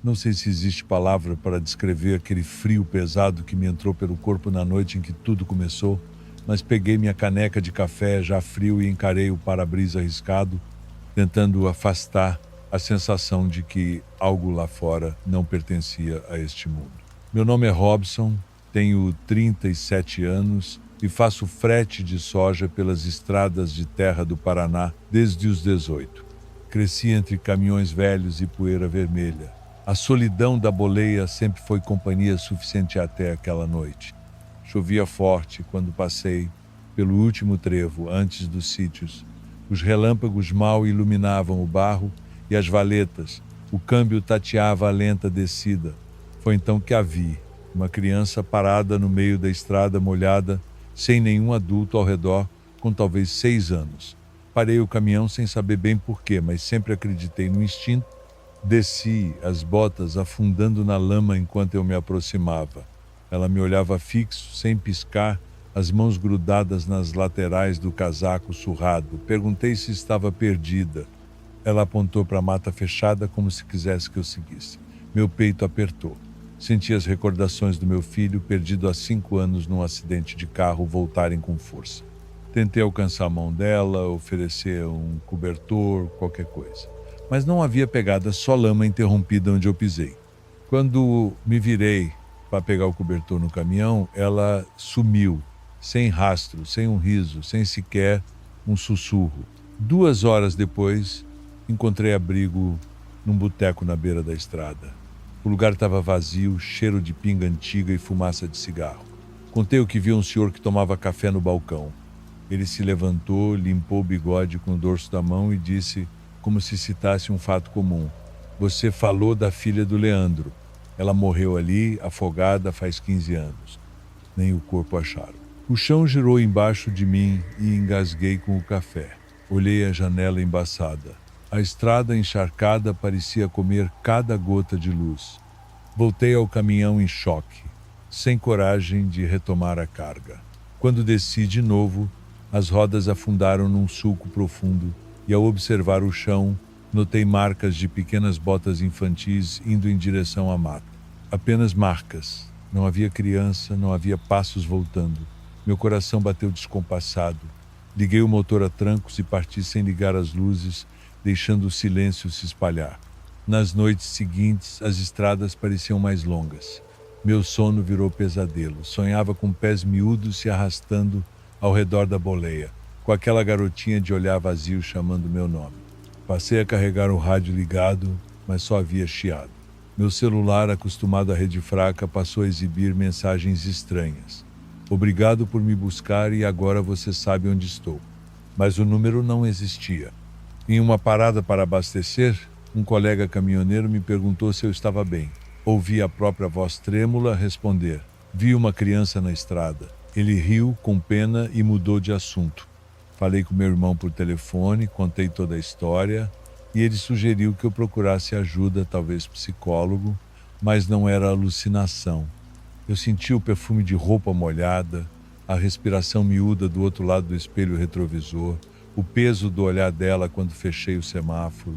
Não sei se existe palavra para descrever aquele frio pesado que me entrou pelo corpo na noite em que tudo começou, mas peguei minha caneca de café já frio e encarei o para-brisa riscado, tentando afastar a sensação de que algo lá fora não pertencia a este mundo. Meu nome é Robson, tenho 37 anos e faço frete de soja pelas estradas de terra do Paraná desde os 18. Cresci entre caminhões velhos e poeira vermelha. A solidão da boleia sempre foi companhia suficiente até aquela noite. Chovia forte quando passei pelo último trevo antes dos sítios. Os relâmpagos mal iluminavam o barro e as valetas. O câmbio tateava a lenta descida. Foi então que a vi, uma criança parada no meio da estrada molhada, sem nenhum adulto ao redor, com talvez 6 anos. Parei o caminhão sem saber bem porquê, mas sempre acreditei no instinto. Desci, as botas afundando na lama enquanto eu me aproximava. Ela me olhava fixo, sem piscar, as mãos grudadas nas laterais do casaco surrado. Perguntei se estava perdida. Ela apontou para a mata fechada como se quisesse que eu seguisse. Meu peito apertou. Senti as recordações do meu filho, perdido há 5 anos num acidente de carro, voltarem com força. Tentei alcançar a mão dela, oferecer um cobertor, qualquer coisa. Mas não havia pegada, só lama interrompida onde eu pisei. Quando me virei para pegar o cobertor no caminhão, ela sumiu, sem rastro, sem um riso, sem sequer um sussurro. 2 horas depois, encontrei abrigo num boteco na beira da estrada. O lugar estava vazio, cheiro de pinga antiga e fumaça de cigarro. Contei o que vi um senhor que tomava café no balcão. Ele se levantou, limpou o bigode com o dorso da mão e disse, como se citasse um fato comum: "Você falou da filha do Leandro. Ela morreu ali, afogada, faz 15 anos. Nem o corpo acharam." O chão girou embaixo de mim e engasguei com o café. Olhei a janela embaçada. A estrada encharcada parecia comer cada gota de luz. Voltei ao caminhão em choque, sem coragem de retomar a carga. Quando desci de novo, as rodas afundaram num sulco profundo e, ao observar o chão, notei marcas de pequenas botas infantis indo em direção à mata. Apenas marcas. Não havia criança, não havia passos voltando. Meu coração bateu descompassado. Liguei o motor a trancos e parti sem ligar as luzes, deixando o silêncio se espalhar. Nas noites seguintes, as estradas pareciam mais longas. Meu sono virou pesadelo. Sonhava com pés miúdos se arrastando ao redor da boleia, com aquela garotinha de olhar vazio chamando meu nome. Passei a carregar o rádio ligado, mas só havia chiado. Meu celular, acostumado à rede fraca, passou a exibir mensagens estranhas. "Obrigado por me buscar e agora você sabe onde estou." Mas o número não existia. Em uma parada para abastecer, um colega caminhoneiro me perguntou se eu estava bem. Ouvi a própria voz trêmula responder: "Vi uma criança na estrada." Ele riu com pena e mudou de assunto. Falei com meu irmão por telefone, contei toda a história e ele sugeriu que eu procurasse ajuda, talvez psicólogo, mas não era alucinação. Eu senti o perfume de roupa molhada, a respiração miúda do outro lado do espelho retrovisor, o peso do olhar dela quando fechei o semáforo.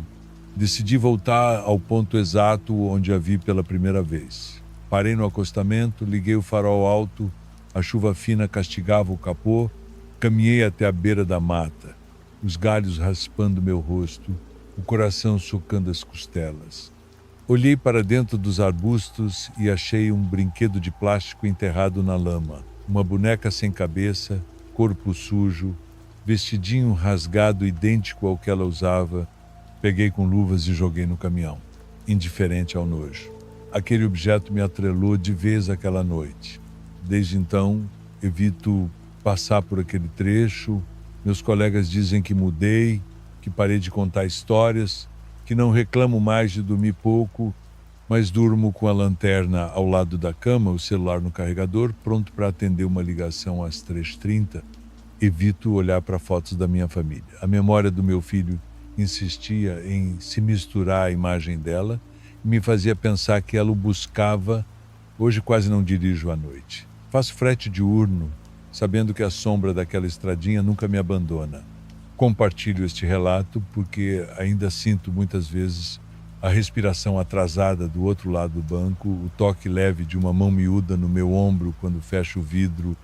Decidi voltar ao ponto exato onde a vi pela primeira vez. Parei no acostamento, liguei o farol alto, a chuva fina castigava o capô, caminhei até a beira da mata, os galhos raspando meu rosto, o coração socando as costelas. Olhei para dentro dos arbustos e achei um brinquedo de plástico enterrado na lama, uma boneca sem cabeça, corpo sujo, vestidinho rasgado idêntico ao que ela usava. Peguei com luvas e joguei no caminhão, indiferente ao nojo. Aquele objeto me atrelou de vez aquela noite. Desde então, evito passar por aquele trecho. Meus colegas dizem que mudei, que parei de contar histórias, que não reclamo mais de dormir pouco, mas durmo com a lanterna ao lado da cama, o celular no carregador, pronto para atender uma ligação às 3h30. Evito olhar para fotos da minha família. A memória do meu filho insistia em se misturar à imagem dela e me fazia pensar que ela o buscava. Hoje quase não dirijo à noite. Faço frete diurno, sabendo que a sombra daquela estradinha nunca me abandona. Compartilho este relato porque ainda sinto muitas vezes A respiração atrasada do outro lado do banco, o toque leve de uma mão miúda no meu ombro quando fecho o vidro.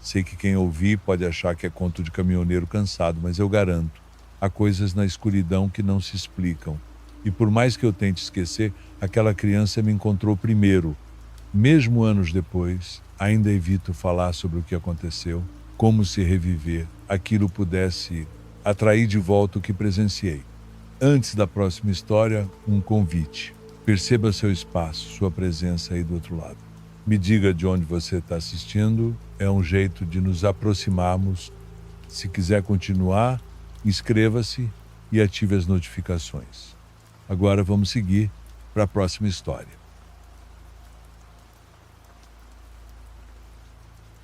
Sei que quem ouvir pode achar que é conto de caminhoneiro cansado, mas eu garanto, há coisas na escuridão que não se explicam. E por mais que eu tente esquecer, aquela criança me encontrou primeiro. Mesmo anos depois, ainda evito falar sobre o que aconteceu, como se reviver aquilo pudesse atrair de volta o que presenciei. Antes da próxima história, um convite. Perceba seu espaço, sua presença aí do outro lado. Me diga de onde você está assistindo, é um jeito de nos aproximarmos. Se quiser continuar, inscreva-se e ative as notificações. Agora vamos seguir para a próxima história.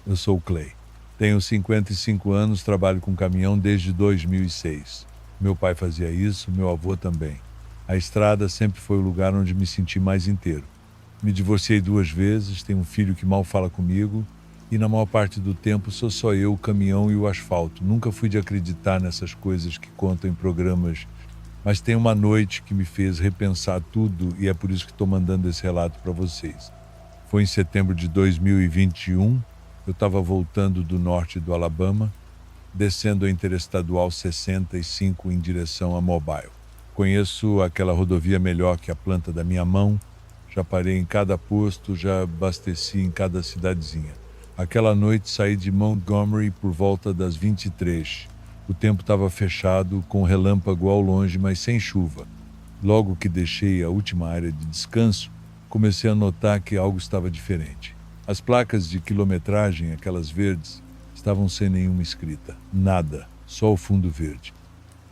Eu sou o Clay. Tenho 55 anos, trabalho com caminhão desde 2006. Meu pai fazia isso, meu avô também. A estrada sempre foi o lugar onde me senti mais inteiro. Me divorciei 2 vezes, tenho um filho que mal fala comigo e na maior parte do tempo sou só eu, o caminhão e o asfalto. Nunca fui de acreditar nessas coisas que contam em programas, mas tem uma noite que me fez repensar tudo e é por isso que estou mandando esse relato para vocês. Foi em setembro de 2021. Eu estava voltando do norte do Alabama, descendo a Interestadual 65 em direção a Mobile. Conheço aquela rodovia melhor que a planta da minha mão, já parei em cada posto, já abasteci em cada cidadezinha. Aquela noite saí de Montgomery por volta das 23. O tempo estava fechado, com relâmpago ao longe, mas sem chuva. Logo que deixei a última área de descanso, comecei a notar que algo estava diferente. As placas de quilometragem, aquelas verdes, estavam sem nenhuma escrita. Nada, só o fundo verde.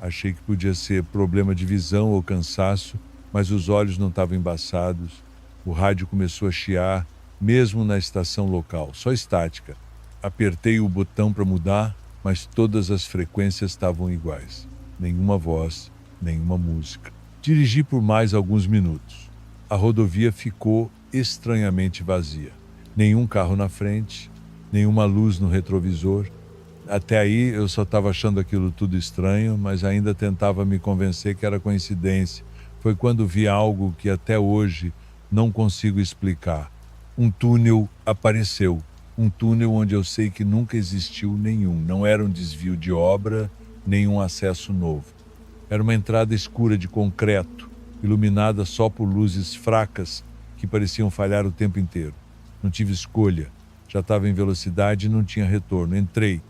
Achei que podia ser problema de visão ou cansaço, mas os olhos não estavam embaçados. O rádio começou a chiar, mesmo na estação local, só estática. Apertei o botão para mudar, mas todas as frequências estavam iguais. Nenhuma voz, nenhuma música. Dirigi por mais alguns minutos. A rodovia ficou estranhamente vazia. Nenhum carro na frente, nenhuma luz no retrovisor. Até aí eu só estava achando aquilo tudo estranho, mas ainda tentava me convencer que era coincidência. Foi quando vi algo que até hoje não consigo explicar. Um túnel apareceu. Um túnel onde eu sei que nunca existiu nenhum. Não era um desvio de obra, nenhum acesso novo. Era uma entrada escura de concreto, iluminada só por luzes fracas que pareciam falhar o tempo inteiro. Não tive escolha. Já estava em velocidade e não tinha retorno. Entrei.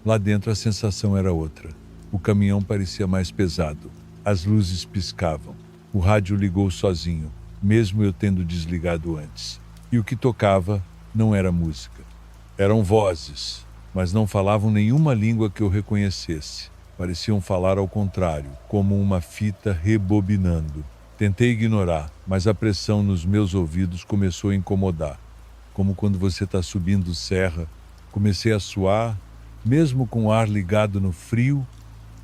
Lá dentro a sensação era outra. O caminhão parecia mais pesado. As luzes piscavam. O rádio ligou sozinho, mesmo eu tendo desligado antes. E o que tocava não era música. Eram vozes, mas não falavam nenhuma língua que eu reconhecesse. Pareciam falar ao contrário, como uma fita rebobinando. Tentei ignorar, mas a pressão nos meus ouvidos começou a incomodar. Como quando você está subindo serra. Comecei a suar, mesmo com o ar ligado no frio,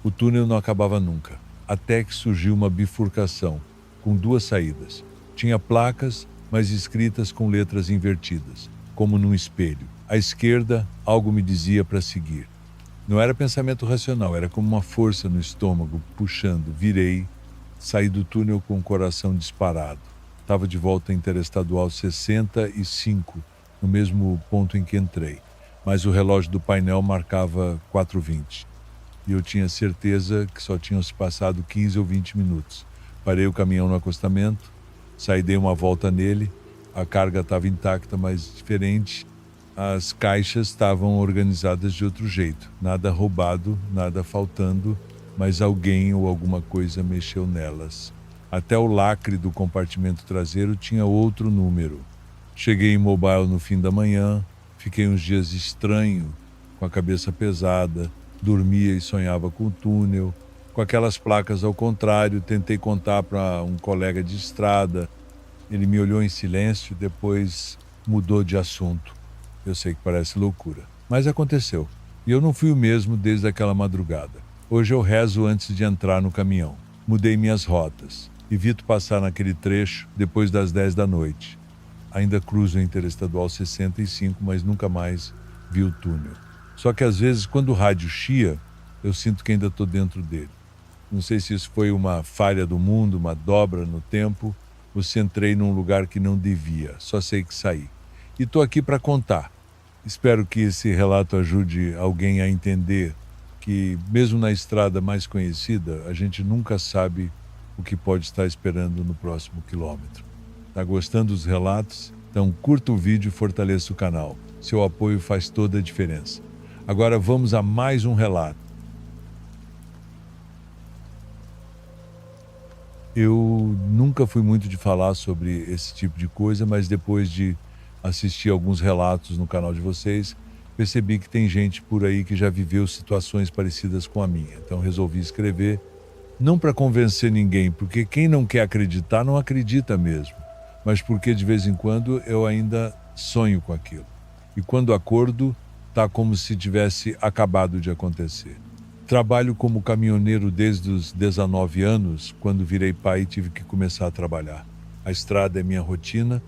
o túnel não acabava nunca. Até que surgiu uma bifurcação, com 2 saídas. Tinha placas, mas escritas com letras invertidas, como num espelho. À esquerda, algo me dizia para seguir. Não era pensamento racional, era como uma força no estômago, puxando. Virei, saí do túnel com o coração disparado. Estava de volta à Interestadual 65, no mesmo ponto em que entrei, mas o relógio do painel marcava 4h20. E eu tinha certeza que só tinham se passado 15 ou 20 minutos. Parei o caminhão no acostamento, saí, dei uma volta nele, a carga estava intacta, mas diferente. As caixas estavam organizadas de outro jeito, nada roubado, nada faltando, mas alguém ou alguma coisa mexeu nelas. Até o lacre do compartimento traseiro tinha outro número. Cheguei em Mobile no fim da manhã, fiquei uns dias estranho, com a cabeça pesada, dormia e sonhava com o túnel, com aquelas placas ao contrário. Tentei contar para um colega de estrada, ele me olhou em silêncio, depois mudou de assunto. Eu sei que parece loucura, mas aconteceu. E eu não fui o mesmo desde aquela madrugada. Hoje eu rezo antes de entrar no caminhão. Mudei minhas rotas. Evito passar naquele trecho depois das 10 da noite. Ainda cruzo a Interestadual 65, mas nunca mais vi o túnel. Só que às vezes, quando o rádio chia, eu sinto que ainda estou dentro dele. Não sei se isso foi uma falha do mundo, uma dobra no tempo, ou se entrei num lugar que não devia. Só sei que saí. E estou aqui para contar. Espero que esse relato ajude alguém a entender que, mesmo na estrada mais conhecida, a gente nunca sabe o que pode estar esperando no próximo quilômetro. Está gostando dos relatos? Então curta o vídeo e fortaleça o canal. Seu apoio faz toda a diferença. Agora vamos a mais um relato. Eu nunca fui muito de falar sobre esse tipo de coisa, mas depois de assistir alguns relatos no canal de vocês, percebi que tem gente por aí que já viveu situações parecidas com a minha. Então resolvi escrever, não para convencer ninguém, porque quem não quer acreditar não acredita mesmo, mas porque de vez em quando eu ainda sonho com aquilo. E quando acordo, tá como se tivesse acabado de acontecer. Trabalho como caminhoneiro desde os 19 anos, quando virei pai e tive que começar a trabalhar. A estrada é minha rotina.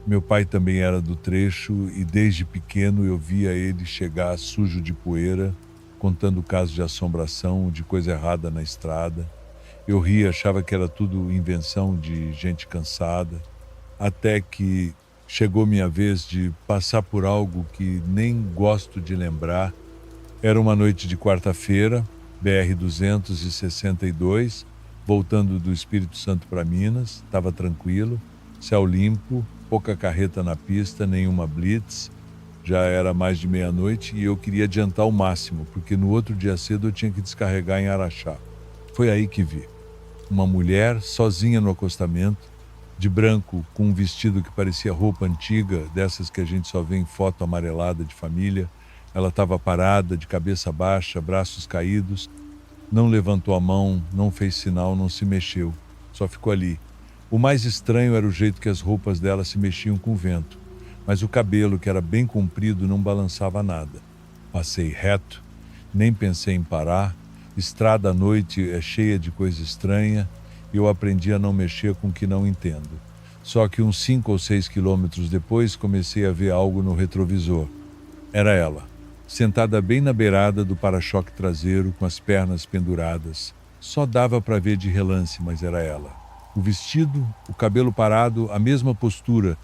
Meu pai também era do trecho e desde pequeno eu via ele chegar sujo de poeira, contando casos de assombração, de coisa errada na estrada. Eu ria, achava que era tudo invenção de gente cansada, até que chegou minha vez de passar por algo que nem gosto de lembrar. Era uma noite de quarta-feira, BR-262, voltando do Espírito Santo para Minas. Estava tranquilo, céu limpo, pouca carreta na pista, nenhuma blitz. Já era mais de meia-noite e eu queria adiantar o máximo, porque no outro dia cedo eu tinha que descarregar em Araxá. Foi aí que vi uma mulher sozinha no acostamento, de branco, com um vestido que parecia roupa antiga, dessas que a gente só vê em foto amarelada de família. Ela estava parada, de cabeça baixa, braços caídos, não levantou a mão, não fez sinal, não se mexeu, só ficou ali. O mais estranho era o jeito que as roupas dela se mexiam com o vento, mas o cabelo, que era bem comprido, não balançava nada. Passei reto, nem pensei em parar. Estrada à noite é cheia de coisa estranha e eu aprendi a não mexer com o que não entendo. Só que uns 5 ou 6 quilômetros depois comecei a ver algo no retrovisor. Era ela, sentada bem na beirada do para-choque traseiro, com as pernas penduradas. Só dava para ver de relance, mas era ela. O vestido, o cabelo parado, a mesma postura,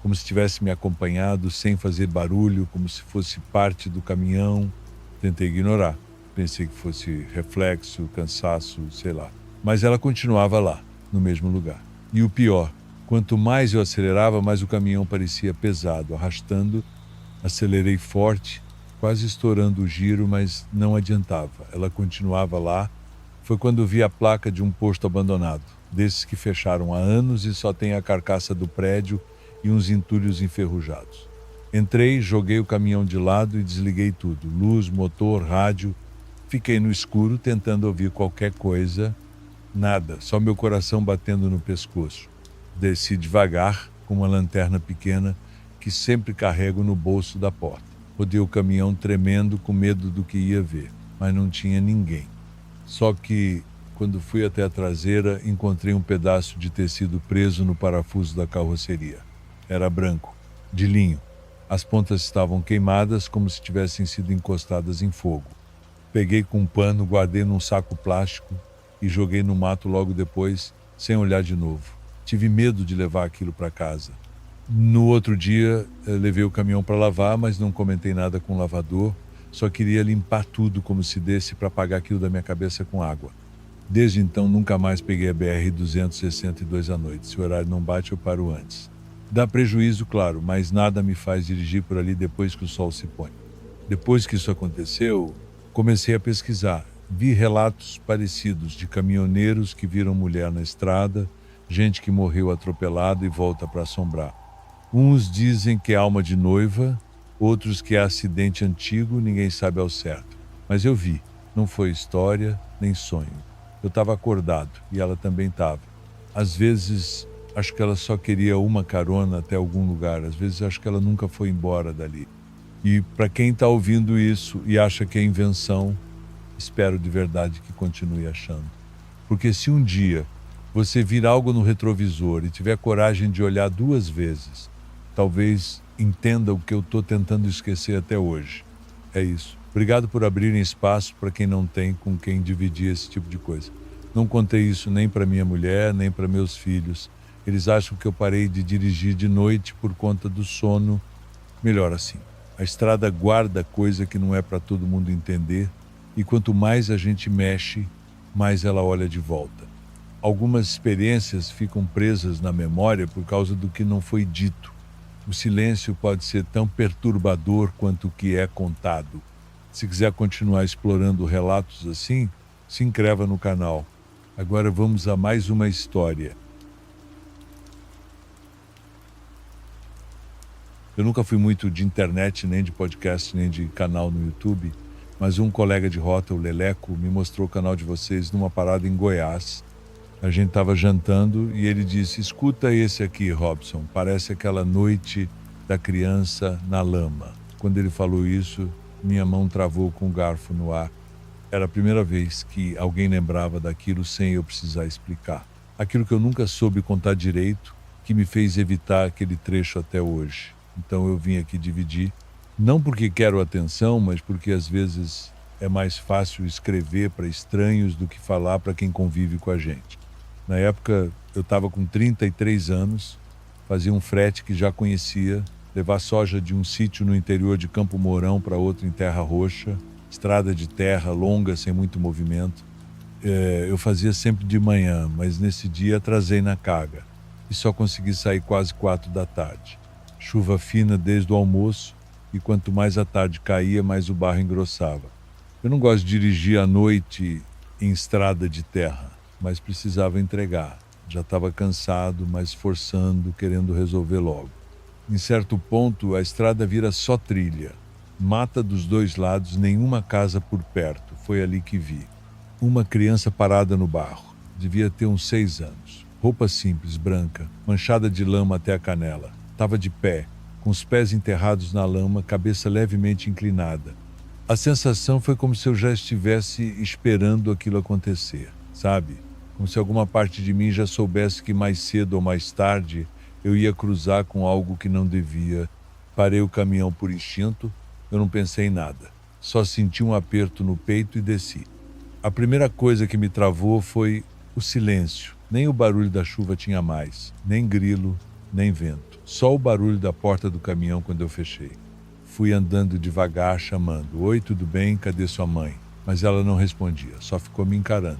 como se tivesse me acompanhado, sem fazer barulho, como se fosse parte do caminhão. Tentei ignorar. Pensei que fosse reflexo, cansaço, sei lá. Mas ela continuava lá, no mesmo lugar. E o pior, quanto mais eu acelerava, mais o caminhão parecia pesado, arrastando. Acelerei forte, quase estourando o giro, mas não adiantava. Ela continuava lá. Foi quando vi a placa de um posto abandonado, desses que fecharam há anos e só tem a carcaça do prédio e uns entulhos enferrujados. Entrei, joguei o caminhão de lado e desliguei tudo. Luz, motor, rádio. Fiquei no escuro tentando ouvir qualquer coisa. Nada, só meu coração batendo no pescoço. Desci devagar, com uma lanterna pequena que sempre carrego no bolso da porta. Rodei o caminhão tremendo, com medo do que ia ver, mas não tinha ninguém. Só que, quando fui até a traseira, encontrei um pedaço de tecido preso no parafuso da carroceria. Era branco, de linho. As pontas estavam queimadas, como se tivessem sido encostadas em fogo. Peguei com um pano, guardei num saco plástico e joguei no mato logo depois, sem olhar de novo. Tive medo de levar aquilo para casa. No outro dia, levei o caminhão para lavar, mas não comentei nada com o lavador. Só queria limpar tudo como se desse para apagar aquilo da minha cabeça com água. Desde então, nunca mais peguei a BR-262 à noite. Se o horário não bate, eu paro antes. Dá prejuízo, claro, mas nada me faz dirigir por ali depois que o sol se põe. Depois que isso aconteceu, comecei a pesquisar. Vi relatos parecidos de caminhoneiros que viram mulher na estrada, gente que morreu atropelada e volta para assombrar. Uns dizem que é alma de noiva, outros que é acidente antigo, ninguém sabe ao certo. Mas eu vi, não foi história nem sonho. Eu estava acordado e ela também estava. Às vezes, acho que ela só queria uma carona até algum lugar. Às vezes, acho que ela nunca foi embora dali. E para quem está ouvindo isso e acha que é invenção, espero de verdade que continue achando. Porque se um dia você vir algo no retrovisor e tiver coragem de olhar 2 vezes, talvez entenda o que eu estou tentando esquecer até hoje. É isso. Obrigado por abrirem espaço para quem não tem com quem dividir esse tipo de coisa. Não contei isso nem para minha mulher, nem para meus filhos. Eles acham que eu parei de dirigir de noite por conta do sono. Melhor assim. A estrada guarda coisa que não é para todo mundo entender, e quanto mais a gente mexe, mais ela olha de volta. Algumas experiências ficam presas na memória por causa do que não foi dito. O silêncio pode ser tão perturbador quanto o que é contado. Se quiser continuar explorando relatos assim, se inscreva no canal. Agora vamos a mais uma história. Eu nunca fui muito de internet, nem de podcast, nem de canal no YouTube, mas um colega de rota, o Leleco, me mostrou o canal de vocês numa parada em Goiás. A gente estava jantando e ele disse: escuta esse aqui, Robson, parece aquela noite da criança na lama. Quando ele falou isso, minha mão travou com o garfo no ar. Era a primeira vez que alguém lembrava daquilo sem eu precisar explicar. Aquilo que eu nunca soube contar direito, que me fez evitar aquele trecho até hoje. Então eu vim aqui dividir, não porque quero atenção, mas porque às vezes é mais fácil escrever para estranhos do que falar para quem convive com a gente. Na época eu estava com 33 anos, fazia um frete que já conhecia, levar soja de um sítio no interior de Campo Mourão para outro em Terra Roxa, estrada de terra longa, sem muito movimento. Eu fazia sempre de manhã, mas nesse dia atrasei na carga e só consegui sair quase 4 da tarde. Chuva fina desde o almoço, e quanto mais a tarde caía, mais o barro engrossava. Eu não gosto de dirigir à noite em estrada de terra, mas precisava entregar. Já estava cansado, mas forçando, querendo resolver logo. Em certo ponto, a estrada vira só trilha. Mata dos dois lados, nenhuma casa por perto. Foi ali que vi. Uma criança parada no barro. Devia ter uns 6 anos. Roupa simples, branca, manchada de lama até a canela. Estava de pé, com os pés enterrados na lama, cabeça levemente inclinada. A sensação foi como se eu já estivesse esperando aquilo acontecer, sabe? Como se alguma parte de mim já soubesse que mais cedo ou mais tarde eu ia cruzar com algo que não devia. Parei o caminhão por instinto, eu não pensei em nada. Só senti um aperto no peito e desci. A primeira coisa que me travou foi o silêncio. Nem o barulho da chuva tinha mais, nem grilo, nem vento. Só o barulho da porta do caminhão quando eu fechei. Fui andando devagar, chamando: oi, tudo bem? Cadê sua mãe? Mas ela não respondia, só ficou me encarando.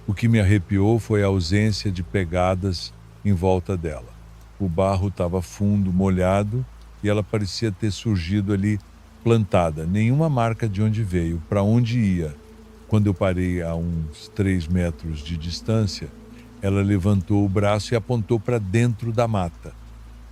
O que me arrepiou foi a ausência de pegadas em volta dela. O barro estava fundo, molhado, e ela parecia ter surgido ali plantada. Nenhuma marca de onde veio, para onde ia. Quando eu parei a uns 3 metros de distância, ela levantou o braço e apontou para dentro da mata.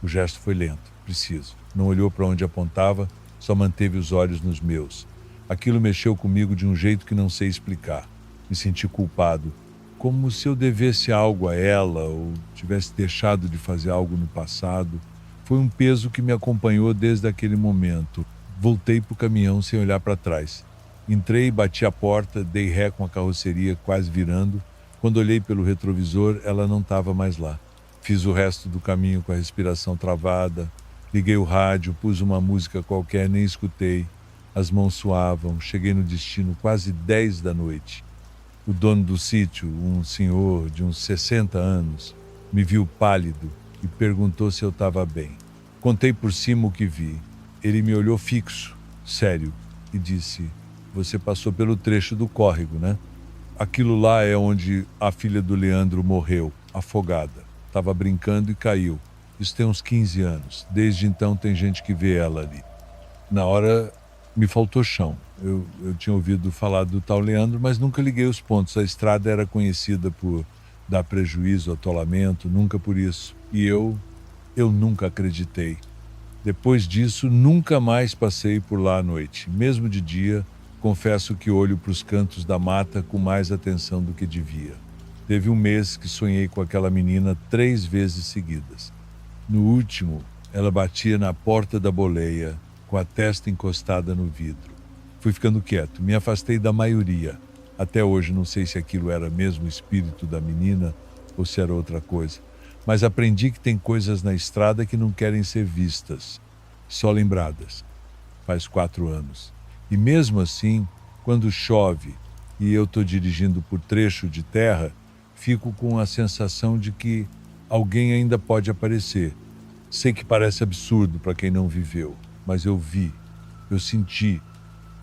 O gesto foi lento, preciso. Não olhou para onde apontava, só manteve os olhos nos meus. Aquilo mexeu comigo de um jeito que não sei explicar. Me senti culpado, como se eu devesse algo a ela ou tivesse deixado de fazer algo no passado. Foi um peso que me acompanhou desde aquele momento. Voltei para o caminhão sem olhar para trás. Entrei, bati a porta, dei ré com a carroceria quase virando. Quando olhei pelo retrovisor, ela não estava mais lá. Fiz o resto do caminho com a respiração travada. Liguei o rádio, pus uma música qualquer, nem escutei. As mãos suavam. Cheguei no destino quase 10 da noite. O dono do sítio, um senhor de uns 60 anos, me viu pálido e perguntou se eu estava bem. Contei por cima o que vi. Ele me olhou fixo, sério, e disse: você passou pelo trecho do córrego, né? Aquilo lá é onde a filha do Leandro morreu, afogada. Estava brincando e caiu. Isso tem uns 15 anos. Desde então tem gente que vê ela ali. Na hora me faltou chão. Eu tinha ouvido falar do tal Leandro, mas nunca liguei os pontos. A estrada era conhecida por dar prejuízo, atolamento, nunca por isso. E eu nunca acreditei. Depois disso, nunca mais passei por lá à noite. Mesmo de dia, confesso que olho para os cantos da mata com mais atenção do que devia. Teve um mês que sonhei com aquela menina 3 vezes seguidas. No último, ela batia na porta da boleia, com a testa encostada no vidro. Fui ficando quieto, me afastei da maioria. Até hoje não sei se aquilo era mesmo o espírito da menina ou se era outra coisa. Mas aprendi que tem coisas na estrada que não querem ser vistas, só lembradas. Faz 4 anos. E mesmo assim, quando chove e eu estou dirigindo por trecho de terra, fico com a sensação de que alguém ainda pode aparecer. Sei que parece absurdo para quem não viveu, mas eu vi, eu senti,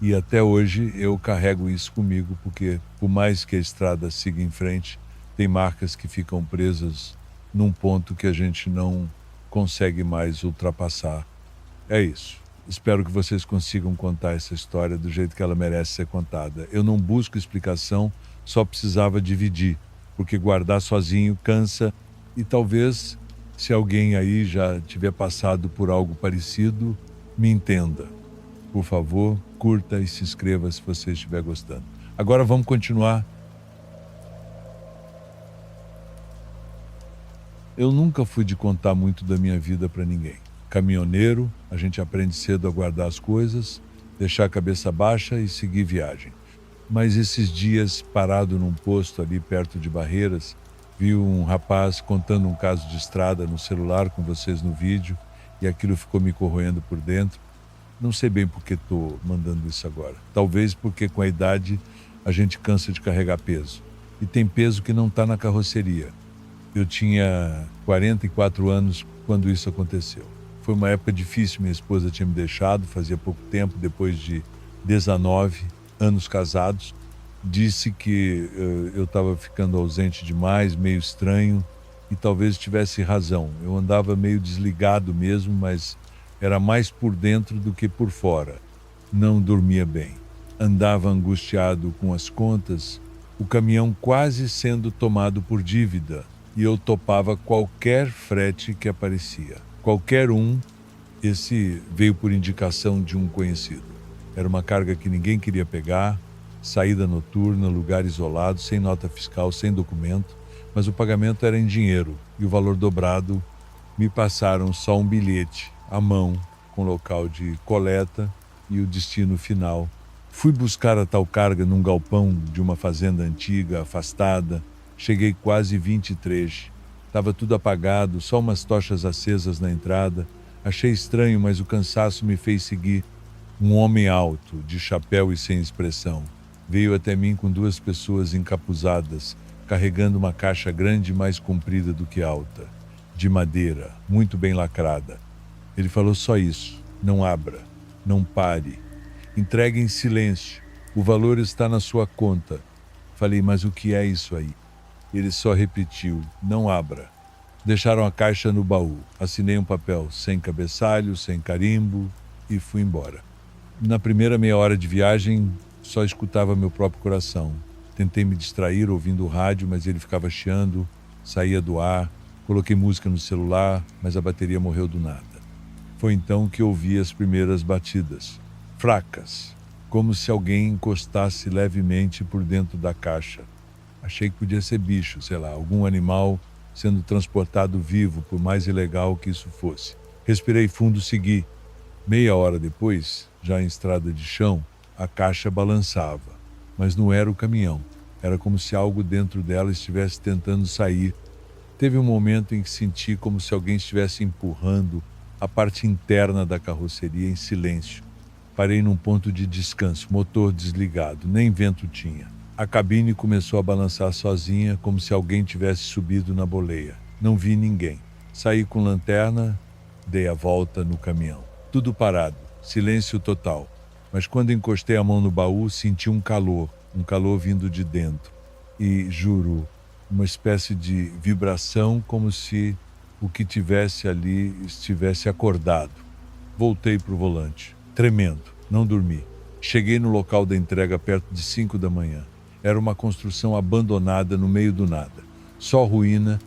e até hoje eu carrego isso comigo, porque por mais que a estrada siga em frente, tem marcas que ficam presas num ponto que a gente não consegue mais ultrapassar. É isso. Espero que vocês consigam contar essa história do jeito que ela merece ser contada. Eu não busco explicação, só precisava dividir, porque guardar sozinho cansa e talvez, se alguém aí já tiver passado por algo parecido, me entenda. Por favor, curta e se inscreva se você estiver gostando. Agora vamos continuar. Eu nunca fui de contar muito da minha vida para ninguém. Caminhoneiro, a gente aprende cedo a guardar as coisas, deixar a cabeça baixa e seguir viagem. Mas esses dias, parado num posto ali perto de Barreiras, vi um rapaz contando um caso de estrada no celular com vocês no vídeo e aquilo ficou me corroendo por dentro. Não sei bem por que estou mandando isso agora. Talvez porque com a idade a gente cansa de carregar peso. E tem peso que não está na carroceria. Eu tinha 44 anos quando isso aconteceu. Foi uma época difícil, minha esposa tinha me deixado, fazia pouco tempo, depois de 19 anos casados. Disse que eu estava ficando ausente demais, meio estranho, e talvez tivesse razão. Eu andava meio desligado mesmo, mas era mais por dentro do que por fora. Não dormia bem. Andava angustiado com as contas, o caminhão quase sendo tomado por dívida, e eu topava qualquer frete que aparecia. Qualquer um, esse veio por indicação de um conhecido. Era uma carga que ninguém queria pegar, saída noturna, lugar isolado, sem nota fiscal, sem documento, mas o pagamento era em dinheiro e o valor dobrado. Me passaram só um bilhete à mão, com local de coleta e o destino final. Fui buscar a tal carga num galpão de uma fazenda antiga, afastada. Cheguei quase 23. Estava tudo apagado, só umas tochas acesas na entrada. Achei estranho, mas o cansaço me fez seguir. Um homem alto, de chapéu e sem expressão, veio até mim com 2 pessoas encapuzadas, carregando uma caixa grande e mais comprida do que alta, de madeira, muito bem lacrada. Ele falou só isso: não abra, não pare, entregue em silêncio, o valor está na sua conta. Falei, mas o que é isso aí? Ele só repetiu, não abra. Deixaram a caixa no baú. Assinei um papel sem cabeçalho, sem carimbo e fui embora. Na primeira meia hora de viagem, só escutava meu próprio coração. Tentei me distrair ouvindo o rádio, mas ele ficava chiando, saía do ar. Coloquei música no celular, mas a bateria morreu do nada. Foi então que ouvi as primeiras batidas, fracas, como se alguém encostasse levemente por dentro da caixa. Achei que podia ser bicho, sei lá, algum animal sendo transportado vivo, por mais ilegal que isso fosse. Respirei fundo, segui. Meia hora depois, já em estrada de chão, a caixa balançava. Mas não era o caminhão. Era como se algo dentro dela estivesse tentando sair. Teve um momento em que senti como se alguém estivesse empurrando a parte interna da carroceria em silêncio. Parei num ponto de descanso, motor desligado, nem vento tinha. A cabine começou a balançar sozinha, como se alguém tivesse subido na boleia. Não vi ninguém. Saí com lanterna, dei a volta no caminhão. Tudo parado, silêncio total. Mas quando encostei a mão no baú, senti um calor vindo de dentro. E, juro, uma espécie de vibração, como se o que tivesse ali estivesse acordado. Voltei para o volante, tremendo, não dormi. Cheguei no local da entrega perto de 5 da manhã. Era uma construção abandonada no meio do nada. Só ruína,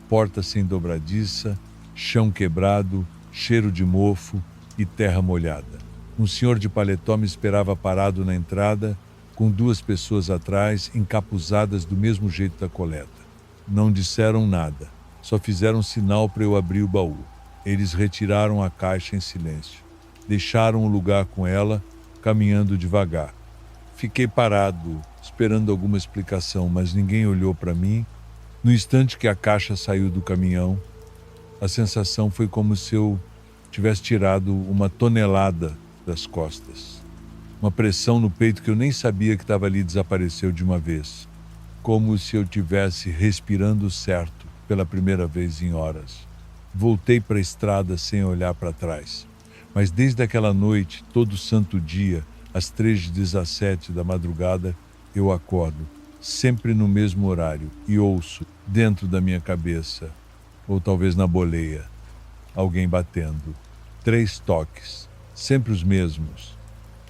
porta sem dobradiça, chão quebrado, cheiro de mofo e terra molhada. Um senhor de paletó me esperava parado na entrada, com 2 pessoas atrás, encapuzadas do mesmo jeito da coleta. Não disseram nada, só fizeram sinal para eu abrir o baú. Eles retiraram a caixa em silêncio. Deixaram o lugar com ela, caminhando devagar. Fiquei parado, esperando alguma explicação, mas ninguém olhou para mim. No instante que a caixa saiu do caminhão, a sensação foi como se eu tivesse tirado uma tonelada das costas. Uma pressão no peito que eu nem sabia que estava ali desapareceu de uma vez. como se eu tivesse respirando certo pela primeira vez em horas. Voltei para a estrada sem olhar para trás. Mas desde aquela noite, todo santo dia, às 3h17 da madrugada, eu acordo, sempre no mesmo horário, e ouço, dentro da minha cabeça, ou talvez na boleia, alguém batendo. 3 toques, sempre os mesmos.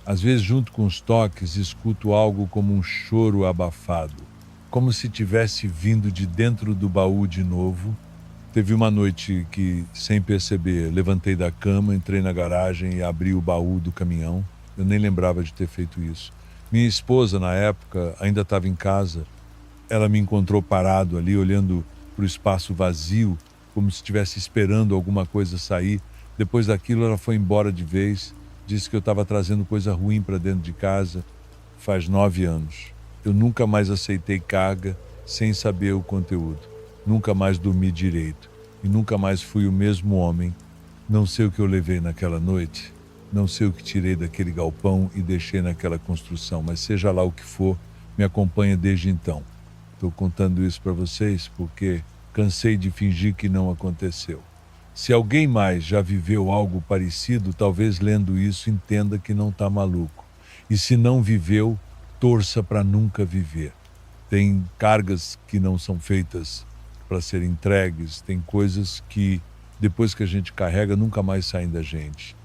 Às vezes, junto com os toques, escuto algo como um choro abafado, como se tivesse vindo de dentro do baú de novo. Teve uma noite que, sem perceber, levantei da cama, entrei na garagem e abri o baú do caminhão. Eu nem lembrava de ter feito isso. Minha esposa, na época, ainda estava em casa. Ela me encontrou parado ali, olhando para o espaço vazio, como se estivesse esperando alguma coisa sair. Depois daquilo, ela foi embora de vez. Disse que eu estava trazendo coisa ruim para dentro de casa. Faz 9 anos. Eu nunca mais aceitei carga sem saber o conteúdo. Nunca mais dormi direito. E nunca mais fui o mesmo homem. Não sei o que eu levei naquela noite. Não sei o que tirei daquele galpão e deixei naquela construção. Mas seja lá o que for, me acompanha desde então. Estou contando isso para vocês porque cansei de fingir que não aconteceu. Se alguém mais já viveu algo parecido, talvez lendo isso entenda que não está maluco. E se não viveu, torça para nunca viver. Tem cargas que não são feitas para serem entregues, tem coisas que, depois que a gente carrega, nunca mais saem da gente.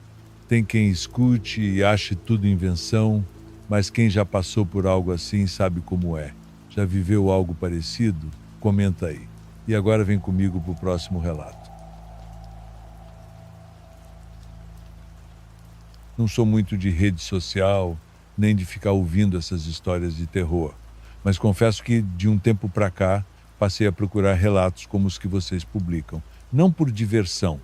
Tem quem escute e ache tudo invenção, mas quem já passou por algo assim sabe como é. Já viveu algo parecido? Comenta aí. E agora vem comigo para o próximo relato. Não sou muito de rede social, nem de ficar ouvindo essas histórias de terror. Mas confesso que, de um tempo para cá, passei a procurar relatos como os que vocês publicam. Não por diversão.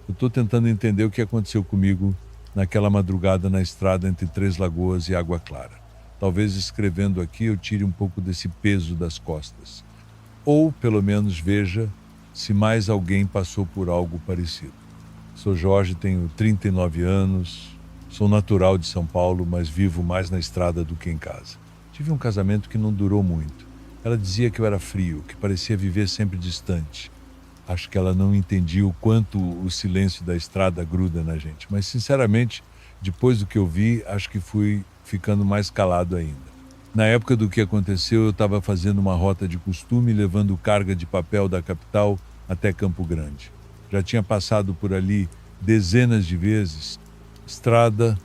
Eu estou tentando entender o que aconteceu comigo naquela madrugada na estrada entre Três Lagoas e Água Clara. Talvez escrevendo aqui eu tire um pouco desse peso das costas. Ou, pelo menos, veja se mais alguém passou por algo parecido. Sou Jorge, tenho 39 anos... Sou natural de São Paulo, mas vivo mais na estrada do que em casa. Tive um casamento que não durou muito. Ela dizia que eu era frio, que parecia viver sempre distante. Acho que ela não entendia o quanto o silêncio da estrada gruda na gente. Mas, sinceramente, depois do que eu vi, acho que fui ficando mais calado ainda. Na época do que aconteceu, eu estava fazendo uma rota de costume, levando carga de papel da capital até Campo Grande. Já tinha passado por ali dezenas de vezes. Estrada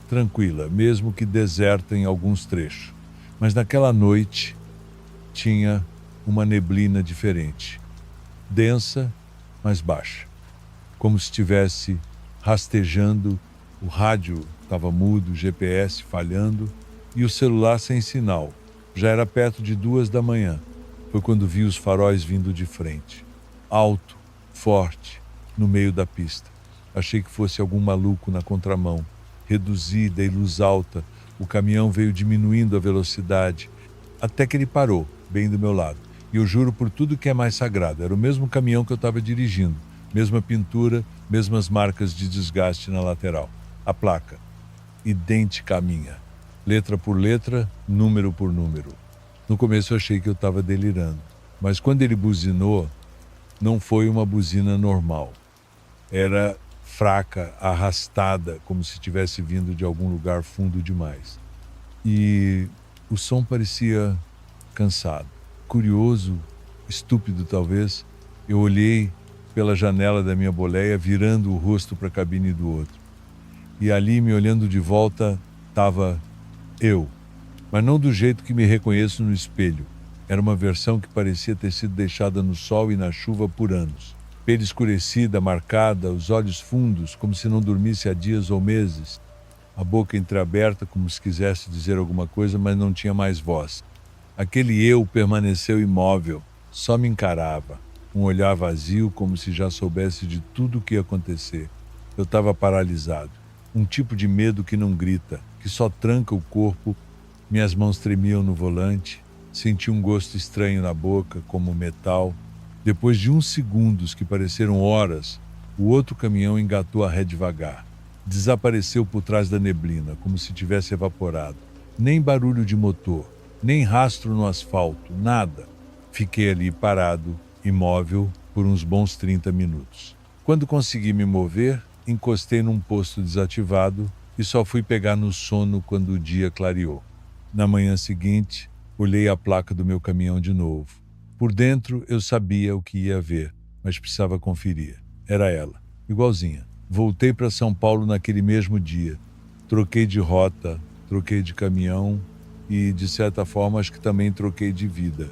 tranquila, mesmo que deserta em alguns trechos. Mas naquela noite tinha uma neblina diferente. Densa, mas baixa. Como se estivesse rastejando, o rádio estava mudo, o GPS falhando e o celular sem sinal. Já era perto de 2 da manhã. Foi quando vi os faróis vindo de frente. Alto, forte, no meio da pista. Achei que fosse algum maluco na contramão. Reduzida e luz alta, o caminhão veio diminuindo a velocidade, até que ele parou, bem do meu lado. E eu juro por tudo que é mais sagrado, era o mesmo caminhão que eu estava dirigindo. Mesma pintura, mesmas marcas de desgaste na lateral. A placa, idêntica à minha. Letra por letra, número por número. No começo eu achei que eu estava delirando. Mas quando ele buzinou, não foi uma buzina normal. Era fraca, arrastada, como se tivesse vindo de algum lugar fundo demais. E o som parecia cansado. Curioso, estúpido talvez, eu olhei pela janela da minha boleia, virando o rosto para a cabine do outro. E ali, me olhando de volta, estava eu. Mas não do jeito que me reconheço no espelho. Era uma versão que parecia ter sido deixada no sol e na chuva por anos. Pele escurecida, marcada, os olhos fundos, como se não dormisse há dias ou meses. A boca entreaberta, como se quisesse dizer alguma coisa, mas não tinha mais voz. Aquele eu permaneceu imóvel, só me encarava. Um olhar vazio, como se já soubesse de tudo o que ia acontecer. Eu estava paralisado. Um tipo de medo que não grita, que só tranca o corpo. Minhas mãos tremiam no volante. Senti um gosto estranho na boca, como metal. Depois de uns segundos que pareceram horas, o outro caminhão engatou a ré devagar. Desapareceu por trás da neblina, como se tivesse evaporado. Nem barulho de motor, nem rastro no asfalto, nada. Fiquei ali parado, imóvel, por uns bons 30 minutos. Quando consegui me mover, encostei num posto desativado e só fui pegar no sono quando o dia clareou. Na manhã seguinte, olhei a placa do meu caminhão de novo. Por dentro, eu sabia o que ia ver, mas precisava conferir. Era ela, igualzinha. Voltei para São Paulo naquele mesmo dia. Troquei de rota, troquei de caminhão e, de certa forma, acho que também troquei de vida.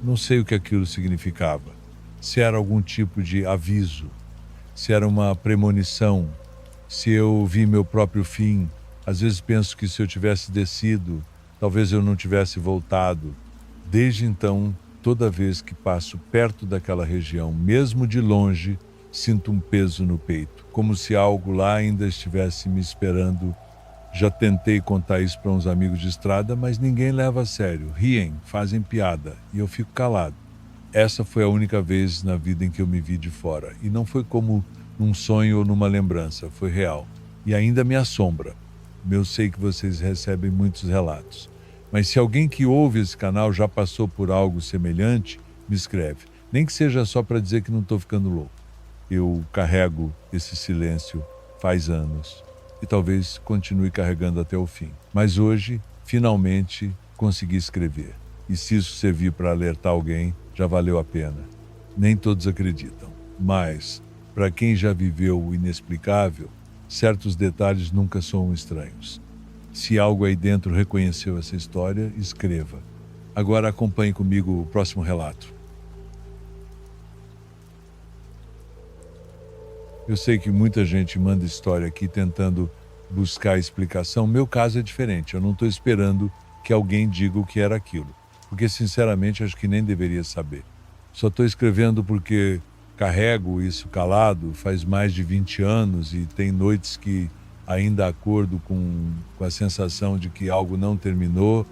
Não sei o que aquilo significava. Se era algum tipo de aviso, se era uma premonição, se eu vi meu próprio fim. Às vezes penso que se eu tivesse descido, talvez eu não tivesse voltado. Desde então, toda vez que passo perto daquela região, mesmo de longe, sinto um peso no peito, como se algo lá ainda estivesse me esperando. Já tentei contar isso para uns amigos de estrada, mas ninguém leva a sério. Riem, fazem piada e eu fico calado. Essa foi a única vez na vida em que eu me vi de fora. E não foi como num sonho ou numa lembrança, foi real. E ainda me assombra. Eu sei que vocês recebem muitos relatos. Mas se alguém que ouve esse canal já passou por algo semelhante, me escreve. Nem que seja só para dizer que não estou ficando louco. Eu carrego esse silêncio faz anos. E talvez continue carregando até o fim. Mas hoje, finalmente, consegui escrever. E se isso servir para alertar alguém, já valeu a pena. Nem todos acreditam, mas, para quem já viveu o inexplicável, certos detalhes nunca são estranhos. Se algo aí dentro reconheceu essa história, escreva. Agora acompanhe comigo o próximo relato. Eu sei que muita gente manda história aqui tentando buscar explicação. Meu caso é diferente. Eu não estou esperando que alguém diga o que era aquilo, porque sinceramente acho que nem deveria saber. Só estou escrevendo porque carrego isso calado faz mais de 20 anos e tem noites que ainda acordo com a sensação de que algo não terminou.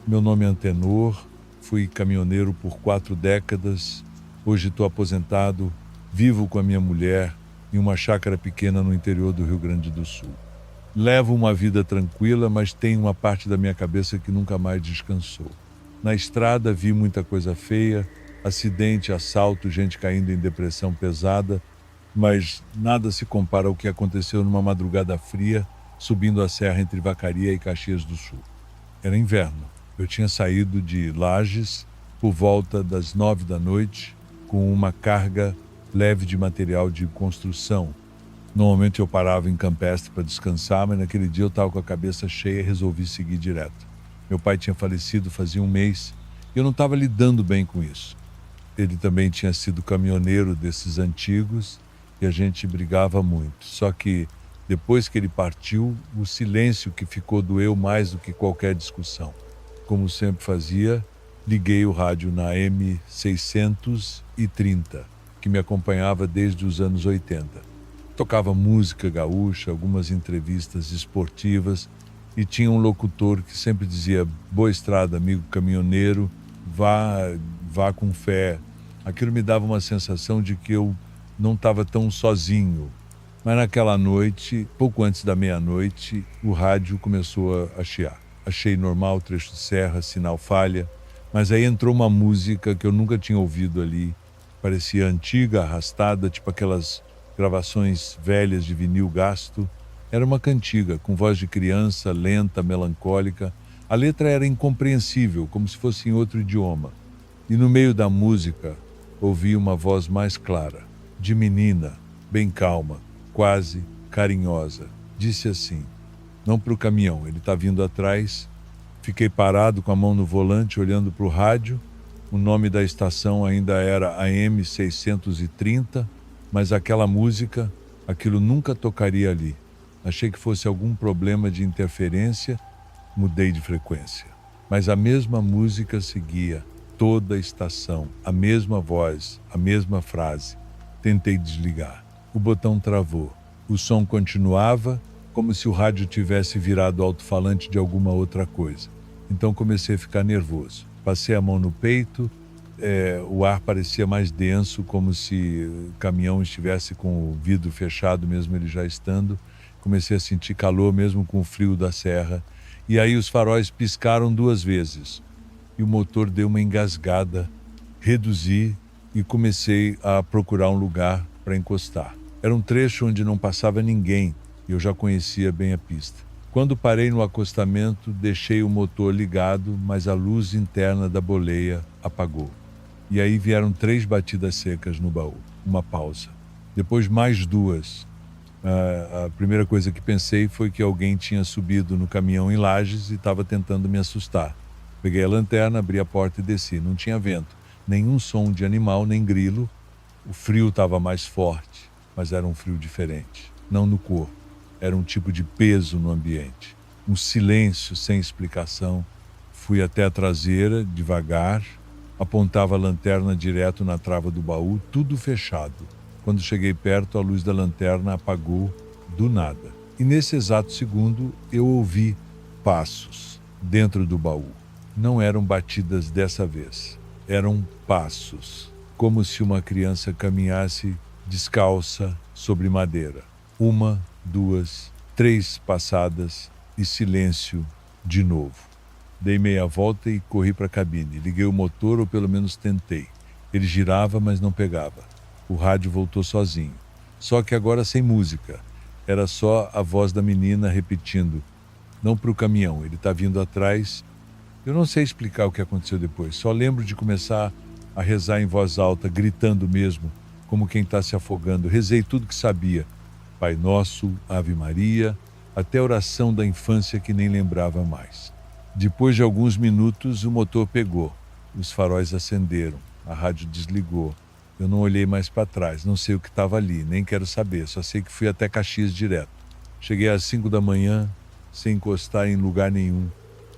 Meu nome é Antenor, fui caminhoneiro por 4 décadas, hoje estou aposentado, vivo com a minha mulher em uma chácara pequena no interior do Rio Grande do Sul. Levo uma vida tranquila, mas tem uma parte da minha cabeça que nunca mais descansou. Na estrada vi muita coisa feia, acidente, assalto, gente caindo em depressão pesada, mas nada se compara ao que aconteceu numa madrugada fria, subindo a serra entre Vacaria e Caxias do Sul. Era inverno. Eu tinha saído de Lages por volta das 9 da noite com uma carga leve de material de construção. Normalmente eu parava em Campestre para descansar, mas naquele dia eu estava com a cabeça cheia e resolvi seguir direto. Meu pai tinha falecido fazia um mês e eu não estava lidando bem com isso. Ele também tinha sido caminhoneiro desses antigos e a gente brigava muito. Só que depois que ele partiu, o silêncio que ficou doeu mais do que qualquer discussão. Como sempre fazia, liguei o rádio na M630, que me acompanhava desde os anos 80. Tocava música gaúcha, algumas entrevistas esportivas e tinha um locutor que sempre dizia: boa estrada, amigo caminhoneiro, vá com fé. Aquilo me dava uma sensação de que eu não estava tão sozinho. Mas naquela noite, pouco antes da meia-noite, o rádio começou a chiar. Achei normal, trecho de serra, sinal falha, mas aí entrou uma música que eu nunca tinha ouvido ali. Parecia antiga, arrastada, tipo aquelas gravações velhas de vinil gasto. Era uma cantiga, com voz de criança, lenta, melancólica. A letra era incompreensível, como se fosse em outro idioma. E no meio da música, ouvi uma voz mais clara, de menina, bem calma, quase carinhosa. Disse assim: não para o caminhão, ele está vindo atrás. Fiquei parado com a mão no volante, olhando para o rádio. O nome da estação ainda era AM 630, mas aquela música, aquilo nunca tocaria ali. Achei que fosse algum problema de interferência, mudei de frequência. Mas a mesma música seguia toda a estação, a mesma voz, a mesma frase. Tentei desligar. O botão travou. O som continuava, como se o rádio tivesse virado alto-falante de alguma outra coisa. Então comecei a ficar nervoso. Passei a mão no peito, o ar parecia mais denso, como se o caminhão estivesse com o vidro fechado, mesmo ele já estando. Comecei a sentir calor, mesmo com o frio da serra. E aí os faróis piscaram 2 vezes. e o motor deu uma engasgada. Reduzi e comecei a procurar um lugar para encostar. Era um trecho onde não passava ninguém e eu já conhecia bem a pista. Quando parei no acostamento, deixei o motor ligado, mas a luz interna da boleia apagou. E aí vieram 3 batidas secas no baú. Uma pausa. Depois mais 2. A primeira coisa que pensei foi que alguém tinha subido no caminhão em Lages e estava tentando me assustar. Peguei a lanterna, abri a porta e desci. Não tinha vento, nenhum som de animal, nem grilo. O frio estava mais forte, mas era um frio diferente. Não no corpo. Era um tipo de peso no ambiente. Um silêncio sem explicação. Fui até a traseira, devagar. Apontava a lanterna direto na trava do baú, tudo fechado. Quando cheguei perto, a luz da lanterna apagou do nada. E nesse exato segundo, eu ouvi passos dentro do baú. Não eram batidas dessa vez. Eram passos, como se uma criança caminhasse descalça sobre madeira. 1, 2, 3 passadas e silêncio de novo. Dei meia volta e corri para a cabine. Liguei o motor, ou pelo menos tentei. Ele girava, mas não pegava. O rádio voltou sozinho. Só que agora sem música. Era só a voz da menina repetindo. Não para o caminhão, ele está vindo atrás. Eu não sei explicar o que aconteceu depois. Só lembro de começar a rezar em voz alta, gritando mesmo, como quem está se afogando. Rezei tudo que sabia. Pai Nosso, Ave Maria, até a oração da infância que nem lembrava mais. Depois de alguns minutos, o motor pegou. Os faróis acenderam. A rádio desligou. Eu não olhei mais para trás, não sei o que estava ali, nem quero saber, só sei que fui até Caxias direto. Cheguei às 5 da manhã, sem encostar em lugar nenhum.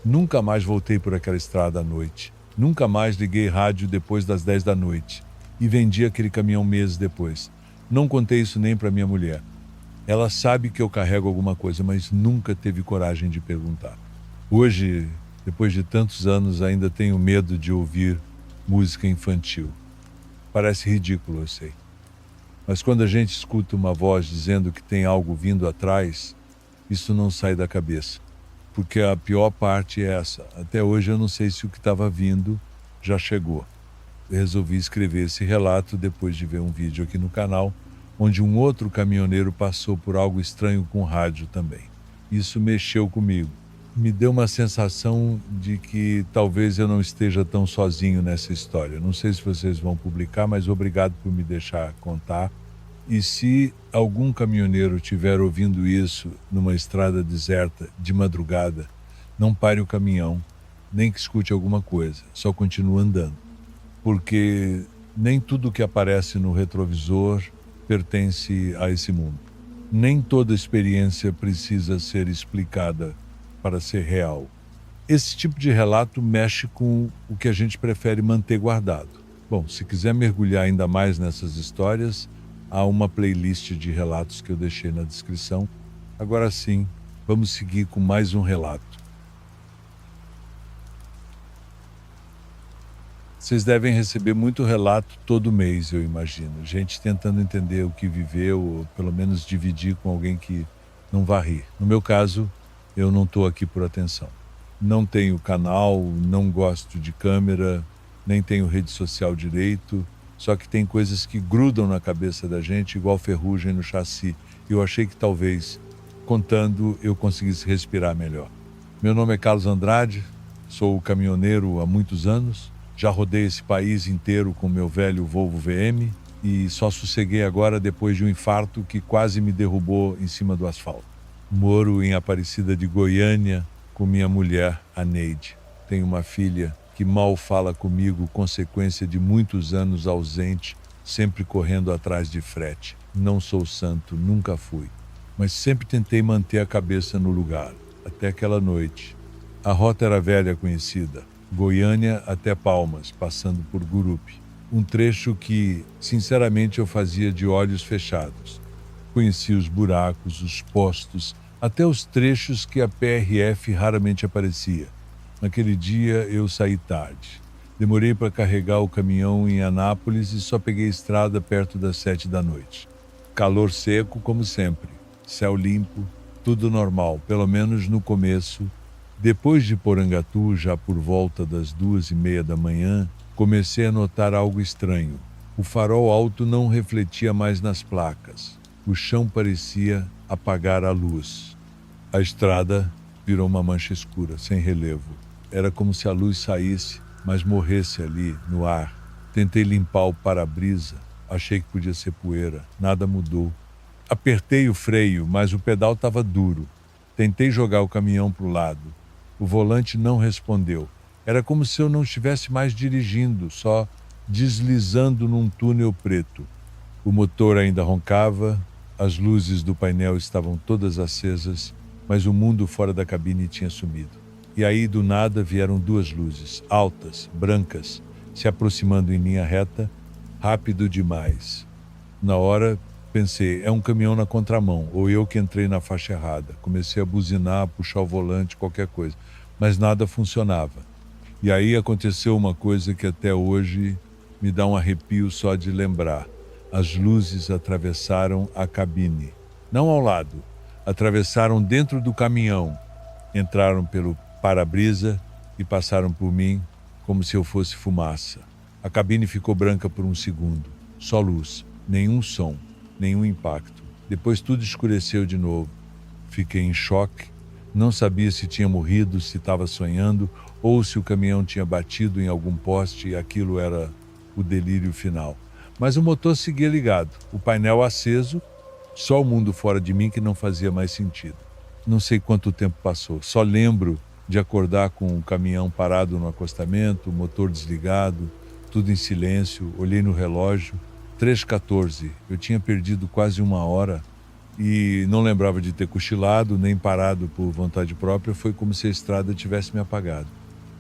Nunca mais voltei por aquela estrada à noite. Nunca mais liguei rádio depois das 10 da noite. E vendi aquele caminhão meses depois. Não contei isso nem para minha mulher. Ela sabe que eu carrego alguma coisa, mas nunca teve coragem de perguntar. Hoje, depois de tantos anos, ainda tenho medo de ouvir música infantil. Parece ridículo, eu sei. Mas quando a gente escuta uma voz dizendo que tem algo vindo atrás, isso não sai da cabeça. Porque a pior parte é essa. Até hoje eu não sei se o que estava vindo já chegou. Eu resolvi escrever esse relato depois de ver um vídeo aqui no canal, onde um outro caminhoneiro passou por algo estranho com rádio também. Isso mexeu comigo. Me deu uma sensação de que talvez eu não esteja tão sozinho nessa história. Não sei se vocês vão publicar, mas obrigado por me deixar contar. E se algum caminhoneiro estiver ouvindo isso numa estrada deserta, de madrugada, não pare o caminhão, nem que escute alguma coisa, só continue andando. Porque nem tudo que aparece no retrovisor pertence a esse mundo. Nem toda experiência precisa ser explicada para ser real. Esse tipo de relato mexe com o que a gente prefere manter guardado. Bom, se quiser mergulhar ainda mais nessas histórias, há uma playlist de relatos que eu deixei na descrição. Agora sim, vamos seguir com mais um relato. Vocês devem receber muito relato todo mês, eu imagino. Gente tentando entender o que viveu, ou pelo menos dividir com alguém que não vá rir. No meu caso, eu não estou aqui por atenção. Não tenho canal, não gosto de câmera, nem tenho rede social direito, só que tem coisas que grudam na cabeça da gente, igual ferrugem no chassi. Eu achei que talvez, contando, eu conseguisse respirar melhor. Meu nome é Carlos Andrade, sou caminhoneiro há muitos anos, já rodei esse país inteiro com meu velho Volvo VM e só sosseguei agora depois de um infarto que quase me derrubou em cima do asfalto. Moro em Aparecida de Goiânia com minha mulher, a Neide. Tenho uma filha que mal fala comigo, consequência de muitos anos ausente, sempre correndo atrás de frete. Não sou santo, nunca fui, mas sempre tentei manter a cabeça no lugar, até aquela noite. A rota era velha conhecida, Goiânia até Palmas, passando por Gurupi. Um trecho que, sinceramente, eu fazia de olhos fechados. Conhecia os buracos, os postos, até os trechos que a PRF raramente aparecia. Naquele dia eu saí tarde. Demorei para carregar o caminhão em Anápolis e só peguei estrada perto das 7 da noite. Calor seco como sempre, céu limpo, tudo normal, pelo menos no começo Depois de Porangatu, já por volta das 2:30 da manhã, comecei a notar algo estranho. O farol alto não refletia mais nas placas. O chão parecia apagar a luz. A estrada virou uma mancha escura, sem relevo. Era como se a luz saísse, mas morresse ali, no ar. Tentei limpar o para-brisa. Achei que podia ser poeira. Nada mudou. Apertei o freio, mas o pedal estava duro. Tentei jogar o caminhão para o lado. O volante não respondeu. Era como se eu não estivesse mais dirigindo, só deslizando num túnel preto. O motor ainda roncava, as luzes do painel estavam todas acesas, mas o mundo fora da cabine tinha sumido. E aí, do nada, vieram duas luzes, altas, brancas, se aproximando em linha reta, rápido demais. Na hora, pensei, é um caminhão na contramão, ou eu que entrei na faixa errada. Comecei a buzinar, a puxar o volante, qualquer coisa, mas nada funcionava. E aí aconteceu uma coisa que até hoje me dá um arrepio só de lembrar. As luzes atravessaram a cabine, não ao lado, atravessaram dentro do caminhão, entraram pelo para-brisa e passaram por mim como se eu fosse fumaça. A cabine ficou branca por um segundo, só luz, nenhum som, nenhum impacto. Depois tudo escureceu de novo. Fiquei em choque, não sabia se tinha morrido, se estava sonhando ou se o caminhão tinha batido em algum poste e aquilo era o delírio final. Mas o motor seguia ligado, o painel aceso, só o mundo fora de mim que não fazia mais sentido. Não sei quanto tempo passou, só lembro de acordar com o caminhão parado no acostamento, o motor desligado, tudo em silêncio. Olhei no relógio, 3h14. Eu tinha perdido quase 1 hora e não lembrava de ter cochilado, nem parado por vontade própria. Foi como se a estrada tivesse me apagado.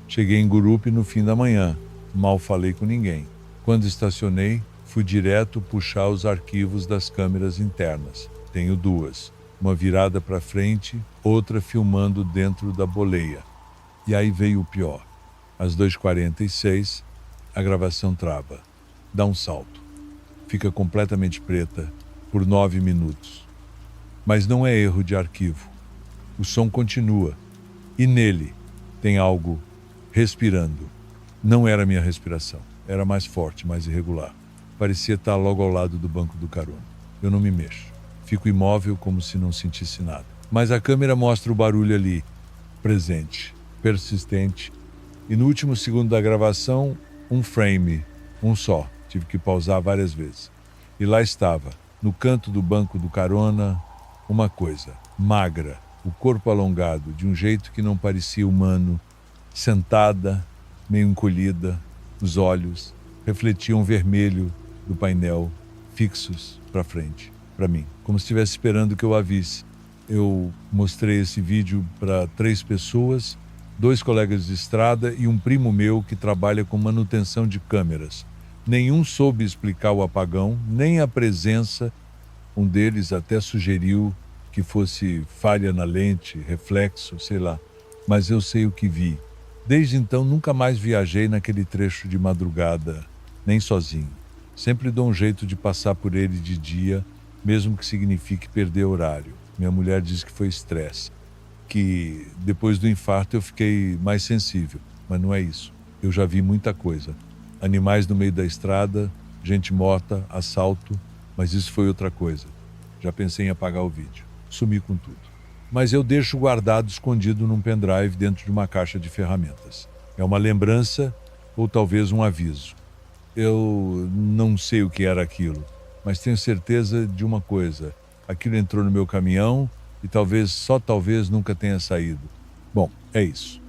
Cheguei em Gurupi no fim da manhã. Mal falei com ninguém. Quando estacionei, fui direto puxar os arquivos das câmeras internas. Tenho duas. Uma virada para frente, outra filmando dentro da boleia. E aí veio o pior. Às 2h46, a gravação trava. Dá um salto. Fica completamente preta por 9 minutos. Mas não é erro de arquivo. O som continua. E nele tem algo respirando. Não era minha respiração. Era mais forte, mais irregular. Parecia estar logo ao lado do banco do carona. Eu não me mexo. Fico imóvel como se não sentisse nada. Mas a câmera mostra o barulho ali, presente, persistente. E no último segundo da gravação, um frame, um só. Tive que pausar várias vezes. E lá estava, no canto do banco do carona, uma coisa, magra, o corpo alongado, de um jeito que não parecia humano, sentada, meio encolhida, os olhos refletiam vermelho do painel, fixos para frente, para mim, como se estivesse esperando que eu a visse. Eu mostrei esse vídeo para 3 pessoas, 2 colegas de estrada e um primo meu que trabalha com manutenção de câmeras. Nenhum soube explicar o apagão, nem a presença. Um deles até sugeriu que fosse falha na lente, reflexo, sei lá. Mas eu sei o que vi. Desde então, nunca mais viajei naquele trecho de madrugada, nem sozinho. Sempre dou um jeito de passar por ele de dia, mesmo que signifique perder horário. Minha mulher diz que foi estresse, que depois do infarto eu fiquei mais sensível, mas não é isso. Eu já vi muita coisa. Animais no meio da estrada, gente morta, assalto, mas isso foi outra coisa. Já pensei em apagar o vídeo. Sumi com tudo. Mas eu deixo guardado, escondido num pendrive dentro de uma caixa de ferramentas. É uma lembrança ou talvez um aviso. Eu não sei o que era aquilo, mas tenho certeza de uma coisa. Aquilo entrou no meu caminhão e talvez, só talvez, nunca tenha saído. Bom, é isso.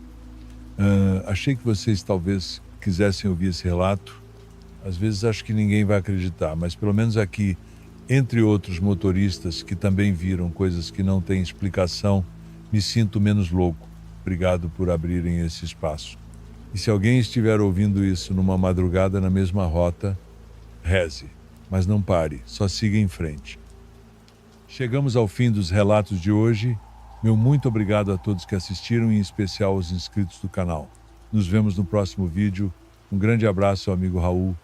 Achei que vocês talvez quisessem ouvir esse relato. Às vezes acho que ninguém vai acreditar, mas pelo menos aqui, entre outros motoristas que também viram coisas que não têm explicação, me sinto menos louco. Obrigado por abrirem esse espaço. E se alguém estiver ouvindo isso numa madrugada na mesma rota, reze, mas não pare, só siga em frente. Chegamos ao fim dos relatos de hoje. Meu muito obrigado a todos que assistiram, em especial aos inscritos do canal. Nos vemos no próximo vídeo. Um grande abraço, amigo Raul.